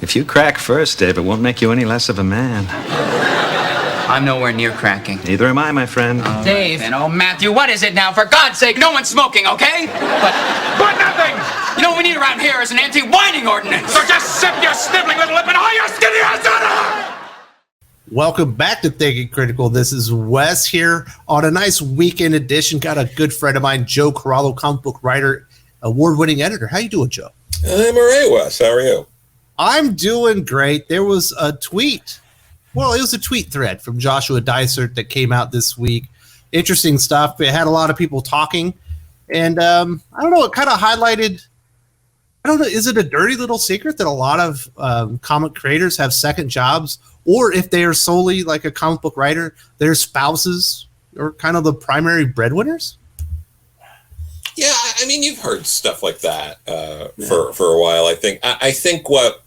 If you crack first, Dave, it won't make you any less of a man. I'm nowhere near cracking. Neither am I, my friend. Dave. And Matthew, what is it now? For God's sake, no one's smoking, okay? But nothing! You know what we need around here is an anti-whining ordinance. So just sip your sniveling little lip and haul your skinny ass out of here! Welcome back to Thinking Critical. This is Wes here on a nice weekend edition. Got a good friend of mine, Joe Corallo, comic book writer, award-winning editor. How you doing, Joe? I'm all right, Wes. How are you? I'm doing great. There was a tweet. Well, it was a tweet thread from Joshua Dysart that came out this week. Interesting stuff. It had a lot of people talking. And I don't know, it kind of highlighted, I don't know, is it a dirty little secret that a lot of comic creators have second jobs? Or if they are solely like a comic book writer, their spouses are kind of the primary breadwinners? Yeah, I mean, you've heard stuff like that for a while, I think. I think what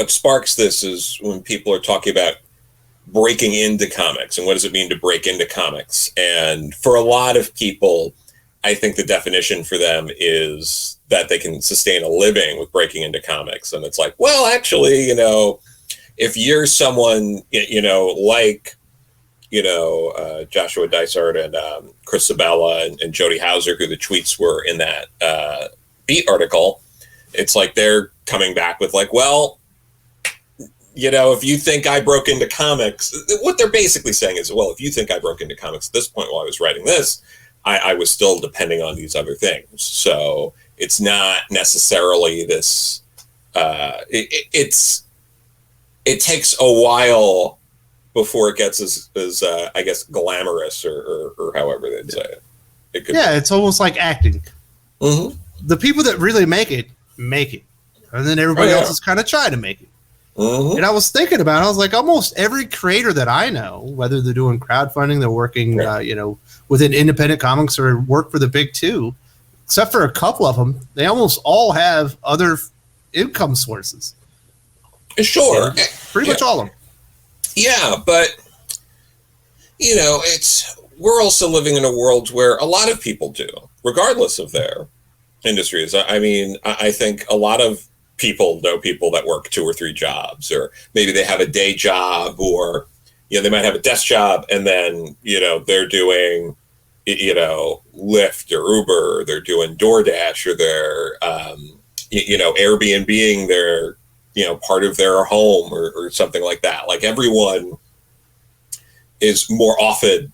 sparks this is when people are talking about breaking into comics and what does it mean to break into comics. And for a lot of people, I think the definition for them is that they can sustain a living with breaking into comics. And it's like, well, actually, you know, if you're someone, you know, like, you know, Joshua Dysart and Chris Sabella and Jody Houser, who the tweets were in that Beat article, it's like they're coming back with like, well, you know, if you think I broke into comics, what they're basically saying is, well, if you think I broke into comics at this point while I was writing this, I was still depending on these other things. So it's not necessarily this, it takes a while before it gets as I guess, glamorous or however they'd say it. It's almost like acting. Mm-hmm. The people that really make it. And then everybody else is kind of trying to make it. Mm-hmm. And I was thinking about it. I was like, almost every creator that I know, whether they're doing crowdfunding, they're working, you know, within independent comics or work for the big two, except for a couple of them, they almost all have other income sources. Sure. Pretty much all of them. Yeah, but, you know, we're also living in a world where a lot of people do, regardless of their industries. I mean, I think a lot of people know people that work 2 or 3 jobs, or maybe they have a day job, or, you know, they might have a desk job and then, you know, they're doing, you know, Lyft or Uber, or they're doing DoorDash, or they're, you know, Airbnb-ing their, you know, part of their home or something like that. Like everyone is more often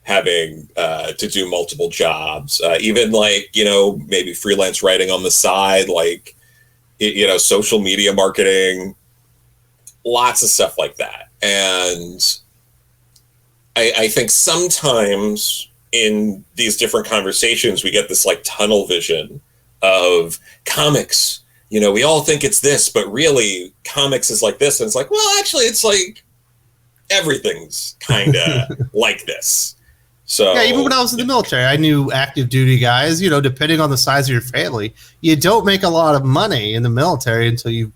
having to do multiple jobs, even like, you know, maybe freelance writing on the side, like, you know, social media marketing, lots of stuff like that. And I think sometimes in these different conversations, we get this like tunnel vision of comics. You know, we all think it's this, but really comics is like this. And it's like, well, actually, it's like everything's kind of like this. So yeah, even when I was in the military, I knew active duty guys, you know, depending on the size of your family, you don't make a lot of money in the military until you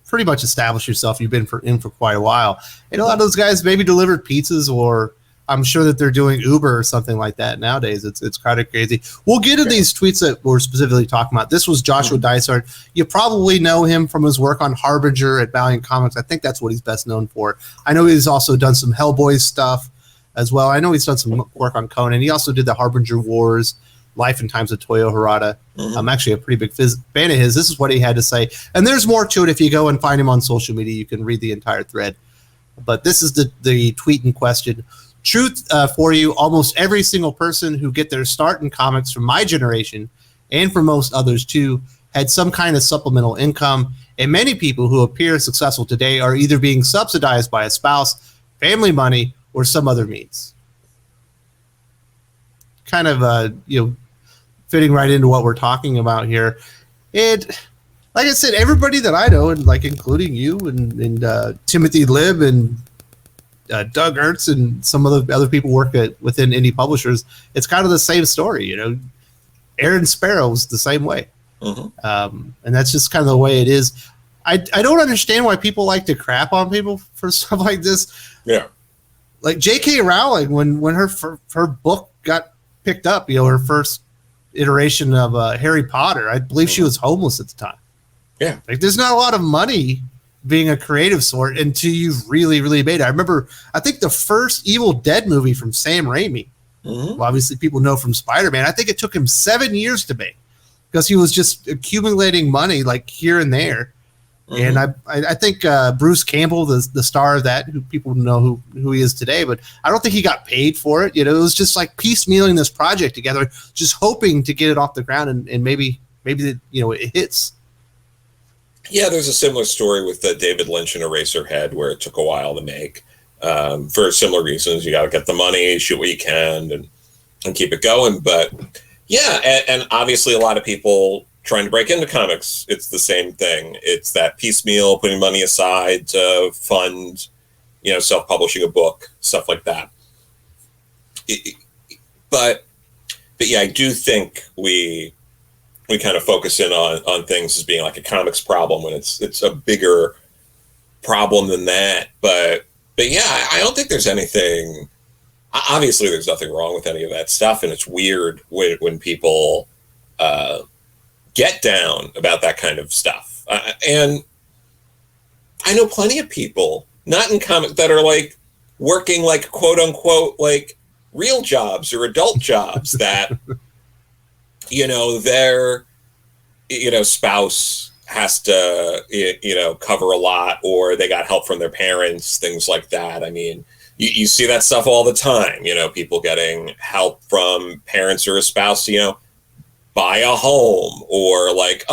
pretty much establish yourself. You've been in for quite a while. And a lot of those guys maybe delivered pizzas, or I'm sure that they're doing Uber or something like that nowadays. It's kind of crazy. We'll get to these tweets that we're specifically talking about. This was Joshua Dysart. You probably know him from his work on Harbinger at Valiant Comics. I think that's what he's best known for. I know he's also done some Hellboy stuff as well. I know he's done some work on Conan. He also did the Harbinger Wars, Life and Times of Toyo Harada. I'm actually a pretty big fan of his. This is what he had to say. And there's more to it. If you go and find him on social media, you can read the entire thread. But this is the tweet in question. Truth for you, almost every single person who get their start in comics from my generation, and for most others too, had some kind of supplemental income. And many people who appear successful today are either being subsidized by a spouse, family money, or some other means. Kind of, you know, fitting right into what we're talking about here. And like I said, everybody that I know, and like including you and Timothy Libb and Doug Ertz and some of the other people work within indie publishers, it's kind of the same story. You know, Aaron Sparrow's the same way. And that's just kind of the way it is. I don't understand why people like to crap on people for stuff like this. Yeah. Like J.K. Rowling, when her book got picked up, you know, her first iteration of Harry Potter, I believe she was homeless at the time. Yeah. Like there's not a lot of money being a creative sort until you've really, really made it. I remember, I think the first Evil Dead movie from Sam Raimi, well, obviously people know from Spider-Man, I think it took him 7 years to make because he was just accumulating money like here and there. And I think Bruce Campbell, the star of that, who people know who he is today, but I don't think he got paid for it. You know, it was just like piecemealing this project together, just hoping to get it off the ground and maybe it hits. Yeah, there's a similar story with David Lynch and Eraserhead, where it took a while to make for similar reasons. You got to get the money, shoot what you can, and keep it going. But yeah, and obviously a lot of people trying to break into comics, it's the same thing. It's that piecemeal, putting money aside to fund, self-publishing a book, stuff like that. But yeah, I do think we kind of focus in on things as being like a comics problem when it's a bigger problem than that. But yeah, I don't think there's anything. Obviously, there's nothing wrong with any of that stuff, and it's weird when people get down about that kind of stuff. And I know plenty of people, not in comics, that are like working like quote unquote like real jobs or adult jobs that their spouse has to cover a lot, or they got help from their parents, things like that. I mean, you see that stuff all the time, people getting help from parents or a spouse, buy a home, or like,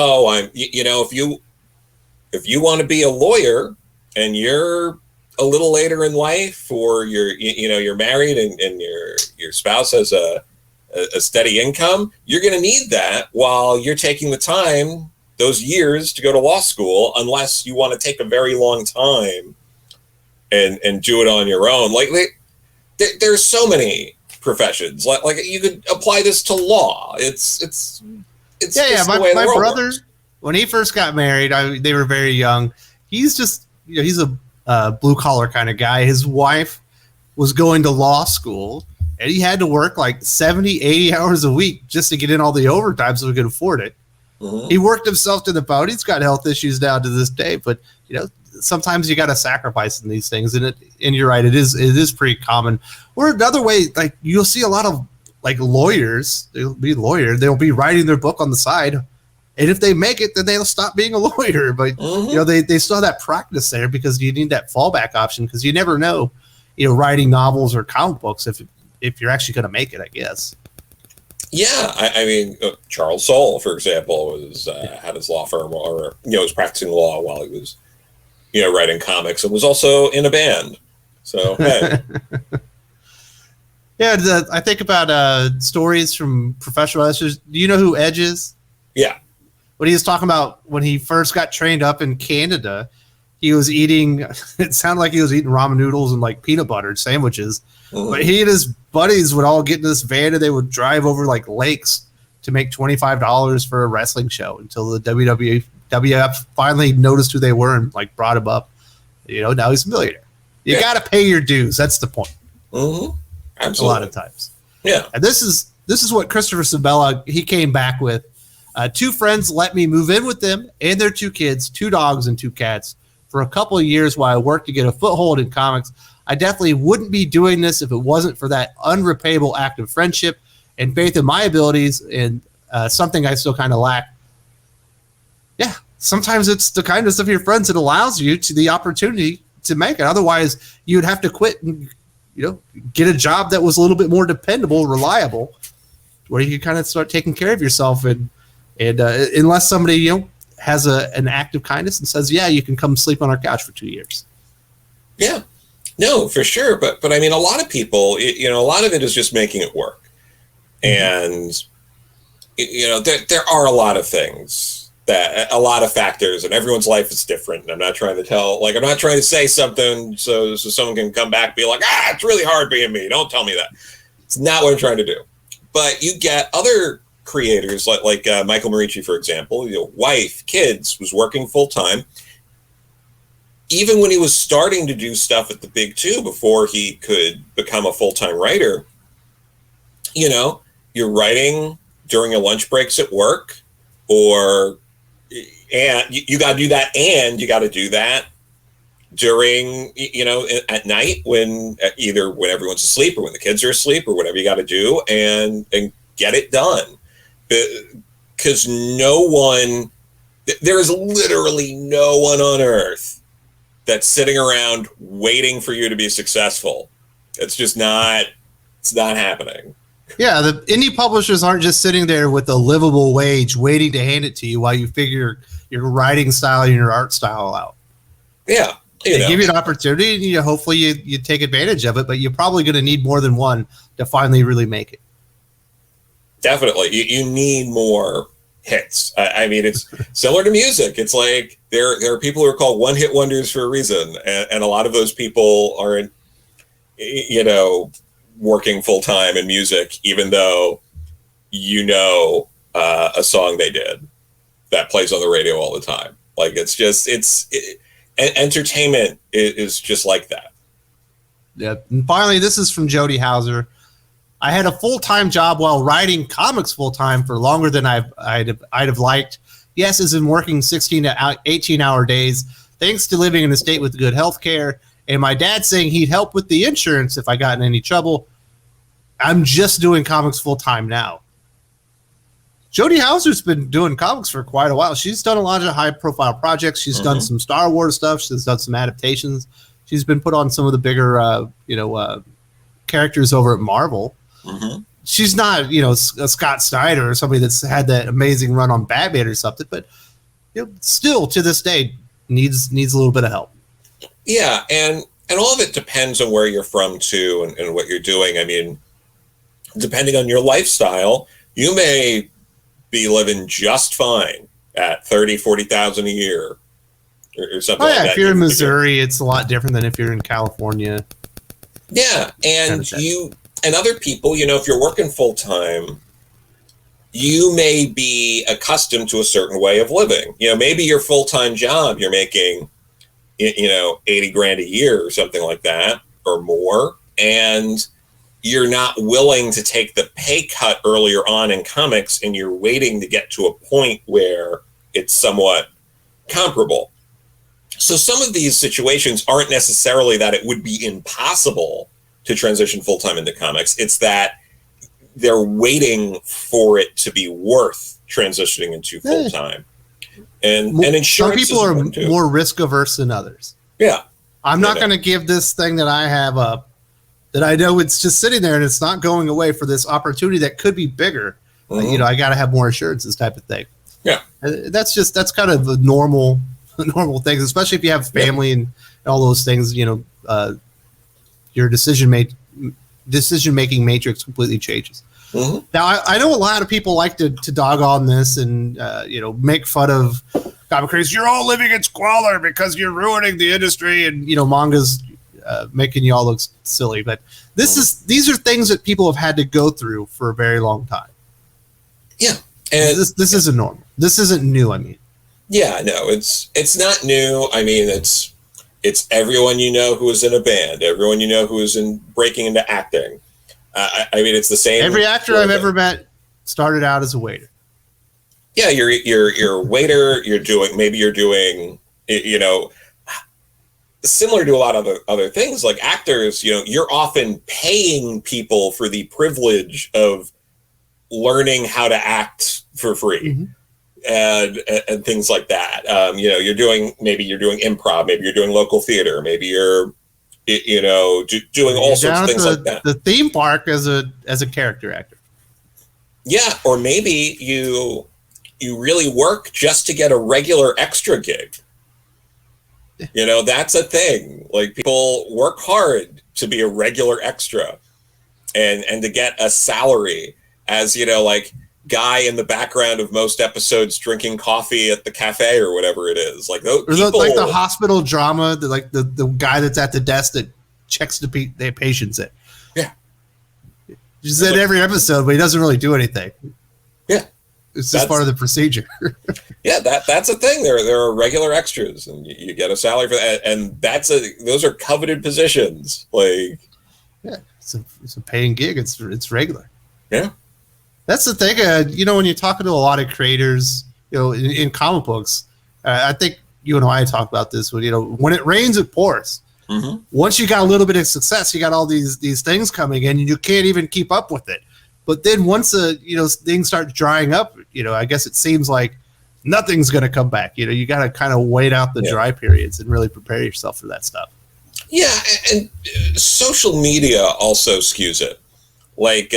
if you want to be a lawyer and you're a little later in life, or you're married and your spouse has a steady income, you're going to need that while you're taking the time, those years, to go to law school, unless you want to take a very long time and do it on your own. Like there's so many professions. Like you could apply this to law. It's yeah. My brother, when he first got married, they were very young. He's just he's a blue collar kind of guy. His wife was going to law school, and he had to work like 70, 80 hours a week just to get in all the overtime so he could afford it. He worked himself to the bone. He's got health issues now to this day, but sometimes you got to sacrifice in these things, and you're right, it is pretty common. Or another way, like you'll see a lot of like lawyers, they'll be writing their book on the side, and if they make it, then they'll stop being a lawyer. But they still have that practice there because you need that fallback option, because you never know, writing novels or comic books if you're actually going to make it, I guess. Yeah, I mean, Charles Soule, for example, had his law firm, or was practicing law while he was writing comics, and was also in a band. So hey. Yeah, I think about stories from professional wrestlers. Do you know who Edge is? Yeah. What he was talking about when he first got trained up in Canada, he was eating, it sounded like he was eating ramen noodles and like peanut butter sandwiches. But he and his buddies would all get in this van and they would drive over like lakes to make $25 for a wrestling show until the WWF finally noticed who they were and like brought him up. Now he's a millionaire. You got to pay your dues. That's the point. Absolutely. A lot of times. Yeah. And this is what Christopher Sabella, he came back with. 2 friends let me move in with them and their 2 kids, 2 dogs and 2 cats for a couple of years while I worked to get a foothold in comics. I definitely wouldn't be doing this if it wasn't for that unrepayable act of friendship and faith in my abilities, and something I still kind of lack. Yeah, sometimes it's the kindness of your friends that allows you to the opportunity to make it. Otherwise, you'd have to quit and get a job that was a little bit more dependable, reliable, where you could kind of start taking care of yourself. And unless somebody has an act of kindness and says, yeah, you can come sleep on our couch for 2 years. Yeah. No, for sure. But I mean, a lot of people, a lot of it is just making it work. And, there are a lot of things, a lot of factors, and everyone's life is different. And I'm not trying to say something so someone can come back and be like, it's really hard being me. Don't tell me that. It's not what I'm trying to do. But you get other creators like Michael Marici, for example, wife, kids, was working full time. Even when he was starting to do stuff at the Big Two before he could become a full-time writer, you're writing during your lunch breaks at work, or And you got to do that, and you got to do that during, at night when either when everyone's asleep or when the kids are asleep or whatever you got to do, and get it done. Because there is literally no one on earth that's sitting around waiting for you to be successful. It's just not happening. Yeah, the indie publishers aren't just sitting there with a livable wage waiting to hand it to you while you figure your writing style and your art style out. Yeah. They give you an opportunity, and hopefully you take advantage of it, but you're probably going to need more than one to finally really make it. Definitely. You need more hits. I mean, it's similar to music. It's like there are people who are called one-hit wonders for a reason, and a lot of those people aren't, working full-time in music, even though a song they did that plays on the radio all the time. Like, entertainment is just like that. Yeah. And finally, this is from Jody Houser. I had a full-time job while writing comics full-time for longer than I'd have liked. Yes, as in working 16 to 18-hour days, thanks to living in a state with good health care, and my dad saying he'd help with the insurance if I got in any trouble. I'm just doing comics full-time now. Jody Houser's been doing comics for quite a while. She's done a lot of high-profile projects. She's done some Star Wars stuff. She's done some adaptations. She's been put on some of the bigger, characters over at Marvel. Mm-hmm. She's not, a Scott Snyder or somebody that's had that amazing run on Batman or something, but still to this day needs a little bit of help. Yeah, and all of it depends on where you're from too, and what you're doing. I mean, depending on your lifestyle, you may be living just fine at $30,000-$40,000 a year or something like that. If you're in Missouri, it's a lot different than if you're in California. Yeah, and and other people, if you're working full time, you may be accustomed to a certain way of living. Maybe your full-time job, you're making, $80,000 a year or something like that or more. And you're not willing to take the pay cut earlier on in comics, and you're waiting to get to a point where it's somewhat comparable. So some of these situations aren't necessarily that it would be impossible to transition full-time into comics. It's that they're waiting for it to be worth transitioning into full-time. And insurance, some people are more risk averse than others. Yeah. I'm not going to give this thing that I have up, that I know it's just sitting there and it's not going away, for this opportunity that could be bigger. Mm-hmm. I got to have more assurances type of thing. Yeah. That's kind of a normal things, especially if you have family and all those things, your decision-making matrix completely changes. Mm-hmm. Now, I know a lot of people like to dog on this and, make fun of comic creators. You're all living in squalor because you're ruining the industry, and, manga's making you all look silly. But these are things that people have had to go through for a very long time. Yeah. And this isn't normal. This isn't new, I mean. Yeah, no, it's not new. I mean, it's everyone who is in a band, everyone who is breaking into acting. I mean, it's the same. Every actor I've ever met started out as a waiter. Yeah, you're a waiter. You're doing, similar to a lot of other things like actors. You're often paying people for the privilege of learning how to act for free. Mm-hmm. And things like that. You're doing improv, maybe you're doing local theater, maybe you're doing all sorts of things like that. The theme park as a character actor. Yeah, or maybe you really work just to get a regular extra gig. That's a thing. Like, people work hard to be a regular extra and to get a salary as, guy in the background of most episodes drinking coffee at the cafe or whatever it is. Like, those people, like the hospital drama, the guy that's at the desk that checks the patients in. Yeah. He's in every episode, but he doesn't really do anything. Yeah. It's just part of the procedure. Yeah, that's a thing. There are regular extras, and you get a salary for that, and those are coveted positions. Like, yeah, it's a paying gig. It's regular. Yeah. That's the thing, when you're talking to a lot of creators, in comic books, I think you and I talked about this. When it rains, it pours. Mm-hmm. Once you got a little bit of success, you got all these things coming in, and you can't even keep up with it. But then once things start drying up, I guess it seems like nothing's going to come back. You got to kind of wait out the dry periods and really prepare yourself for that stuff. Yeah, and social media also skews it. Like,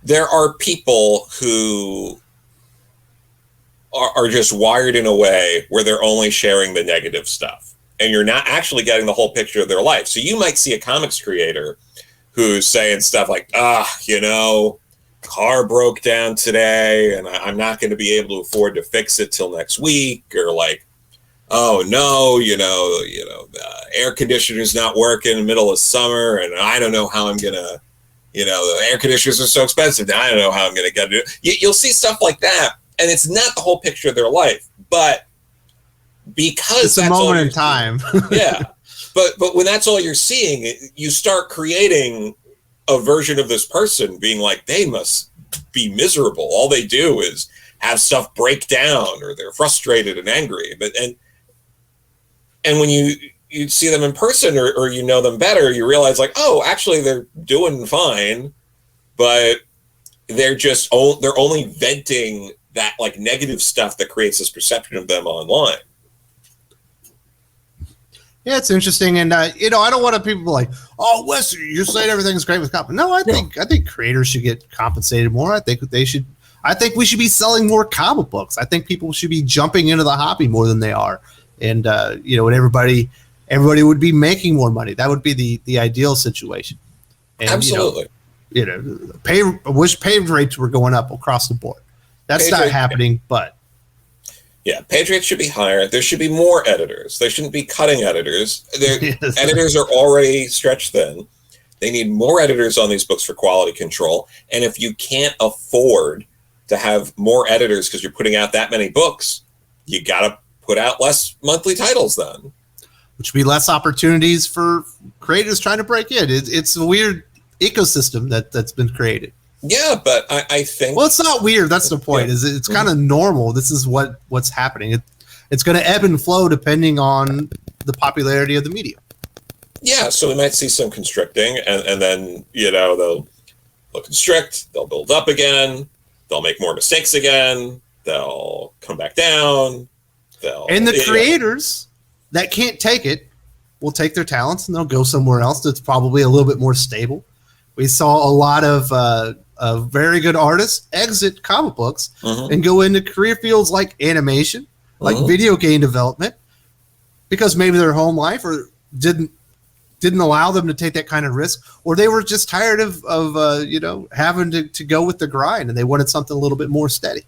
there are people who are just wired in a way where they're only sharing the negative stuff, and you're not actually getting the whole picture of their life. So you might see a comics creator who's saying stuff like, car broke down today and I'm not going to be able to afford to fix it till next week, or like, oh no, the air conditioner's not working in the middle of summer and I don't know how I'm going to, the air conditioners are so expensive. I don't know how I'm going to get it. You'll see stuff like that, and it's not the whole picture of their life, but because it's a moment in time. Yeah. But when that's all you're seeing, you start creating a version of this person being like, they must be miserable. All they do is have stuff break down, or they're frustrated and angry. And when you see them in person, or you know them better, you realize like, oh, actually they're doing fine, but they're only venting that like negative stuff that creates this perception of them online. Yeah, it's interesting, and I don't want people like, oh, Wes, you're saying everything's great with comp. No, I think creators should get compensated more. I think we should be selling more comic books. I think people should be jumping into the hobby more than they are, and and everybody would be making more money. That would be the ideal situation. And, absolutely. I wish page rates were going up across the board. That's not happening, but. Yeah, page rates should be higher. There should be more editors. There shouldn't be cutting editors. Yes. Editors are already stretched thin. They need more editors on these books for quality control. And if you can't afford to have more editors because you're putting out that many books, you got to put out less monthly titles then. Which would be less opportunities for creators trying to break in. It's a weird ecosystem that's been created. Yeah, but I think... Well, it's not weird. That's the point. Is it's kind of normal. This is what's happening. It's going to ebb and flow depending on the popularity of the medium. Yeah, so we might see some constricting, and then, they'll constrict, they'll build up again, they'll make more mistakes again, they'll come back down, And the creators that can't take it will take their talents and they'll go somewhere else that's probably a little bit more stable. We saw a lot of very good artists exit comic books and go into career fields like animation, like video game development, because maybe their home life or didn't allow them to take that kind of risk, or they were just tired of having to go with the grind and they wanted something a little bit more steady.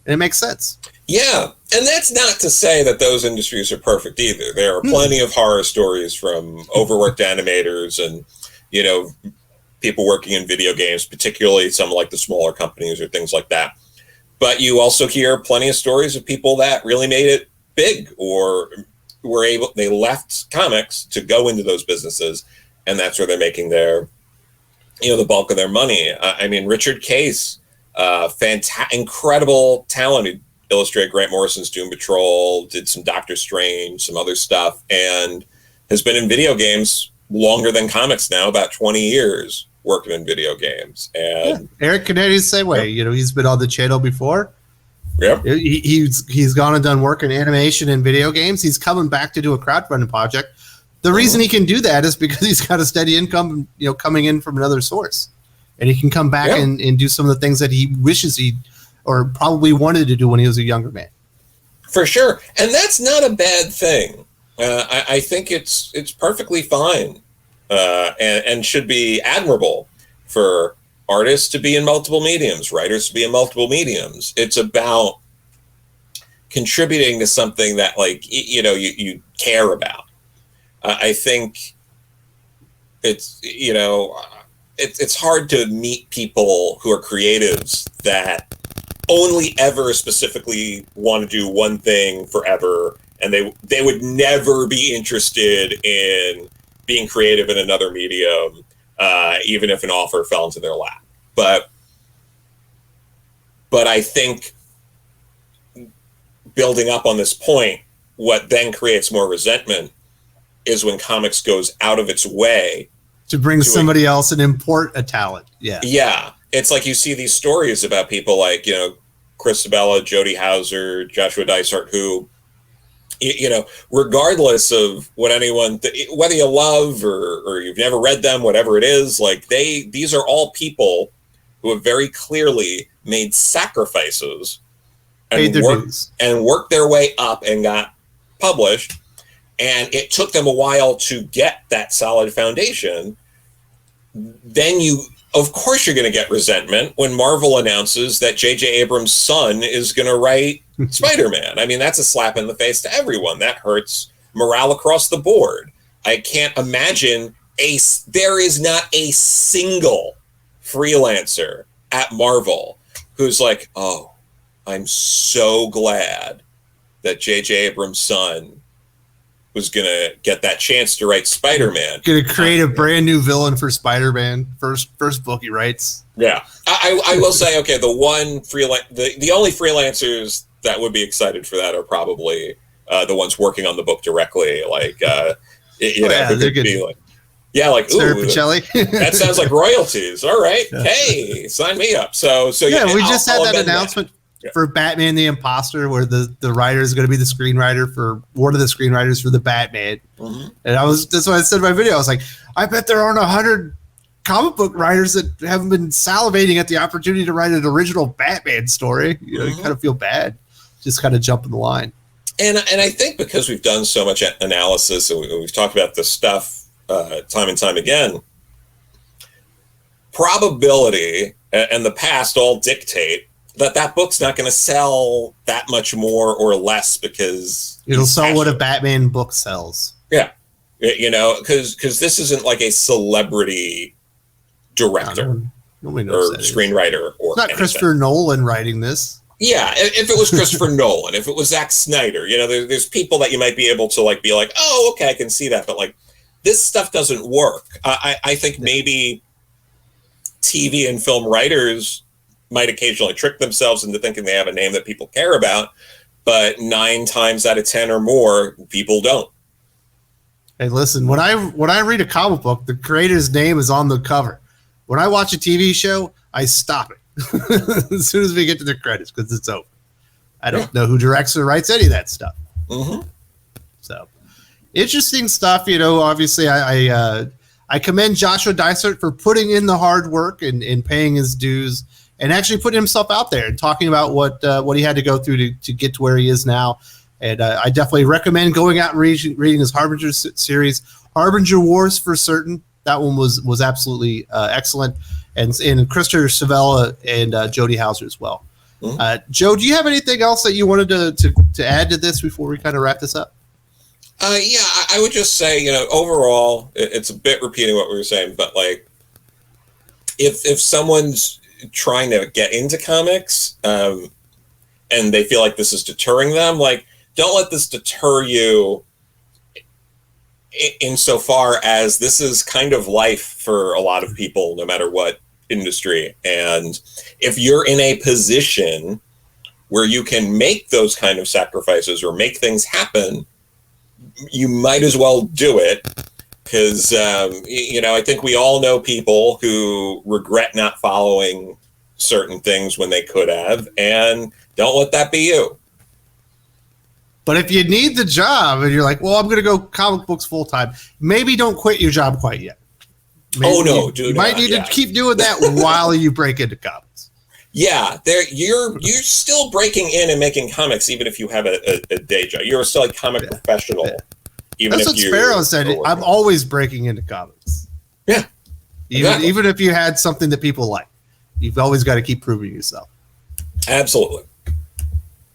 And it makes sense. Yeah. And that's not to say that those industries are perfect either. There are plenty of horror stories from overworked animators and, people working in video games, particularly some like the smaller companies or things like that. But you also hear plenty of stories of people that really made it big, or they left comics to go into those businesses, and that's where they're making their, the bulk of their money. I mean, Richard Case, incredible talent. He illustrated Grant Morrison's Doom Patrol, did some Doctor Strange, some other stuff, and has been in video games longer than comics now, about 20 years working in video games. And Eric Canetti's the same way. He's been on the channel before. Yep. He's gone and done work in animation and video games. He's coming back to do a crowdfunding project. The reason he can do that is because he's got a steady income, coming in from another source, and he can come back and do some of the things that he wishes he or probably wanted to do when he was a younger man. For sure, and that's not a bad thing. I think it's perfectly fine, and should be admirable for artists to be in multiple mediums, writers to be in multiple mediums. It's about contributing to something that, like, you care about. I think it's hard to meet people who are creatives that only ever specifically want to do one thing forever, and they would never be interested in being creative in another medium, even if an offer fell into their lap. But I think building up on this point, what then creates more resentment is when comics goes out of its way to bring somebody else and import a talent. Yeah. It's like you see these stories about people like, Chris Sabella, Jody Houser, Joshua Dysart, who, regardless of what anyone, whether you love or you've never read them, whatever it is, like these are all people who have very clearly made sacrifices and worked their way up and got published. And it took them a while to get that solid foundation. Then of course you're going to get resentment when Marvel announces that J.J. Abrams' son is going to write Spider-Man. I mean, that's a slap in the face to everyone. That hurts morale across the board. I can't imagine there is not a single freelancer at Marvel who's like, oh, I'm so glad that J.J. Abrams' son was going to get that chance to write Spider-Man. Going to create a brand new villain for Spider-Man. First book he writes. Yeah. I will say, okay, the only freelancers that would be excited for that are probably the ones working on the book directly. Like, they're good. Like, Sarah ooh, Pichelli. That sounds like royalties. All right. Hey, sign me up. So we just had that announcement. For Batman the Imposter, where the writer is going to be the screenwriter for one of the screenwriters for the Batman. Mm-hmm. And that's what I said in my video. I was like, I bet there aren't 100 comic book writers that haven't been salivating at the opportunity to write an original Batman story. You kind of feel bad, just kind of jumping the line. And I think because we've done so much analysis and we've talked about this stuff time and time again, probability and the past all dictate that book's not going to sell that much more or less because it'll sell what a Batman book sells. Yeah. Because this isn't like a celebrity director nobody knows or screenwriter or it's not anything. Christopher Nolan writing this. Yeah. If it was Christopher Nolan, if it was Zack Snyder, there's people that you might be able to be like, oh, okay, I can see that. But this stuff doesn't work. I think maybe TV and film writers might occasionally trick themselves into thinking they have a name that people care about, but 9 times out of 10 or more, people don't. Hey, listen, when I read a comic book, the creator's name is on the cover. When I watch a TV show, I stop it as soon as we get to the credits because it's over. I don't know who directs or writes any of that stuff. Mm-hmm. So, interesting stuff. Obviously, I commend Joshua Dysart for putting in the hard work and paying his dues. And actually putting himself out there and talking about what he had to go through to get to where he is now. And I definitely recommend going out and reading his Harbinger series. Harbinger Wars for certain. That one was absolutely excellent. And Christopher Sabella and Jody Houser as well. Mm-hmm. Joe, do you have anything else that you wanted to add to this before we kind of wrap this up? I would just say, overall, it's a bit repeating what we were saying, but if someone's trying to get into comics and they feel like this is deterring them, don't let this deter you insofar as this is kind of life for a lot of people, no matter what industry. And if you're in a position where you can make those kind of sacrifices or make things happen, you might as well do it. Because, I think we all know people who regret not following certain things when they could have, and don't let that be you. But if you need the job and you're like, well, I'm going to go comic books full time, maybe don't quit your job quite yet. Maybe you might need to keep doing that while you break into comics. Yeah, you're still breaking in and making comics, even if you have a day job. You're still a comic professional. Yeah. That's what Sparrow said. I'm always breaking into comics. Yeah. Even if you had something that people like, you've always got to keep proving yourself. Absolutely.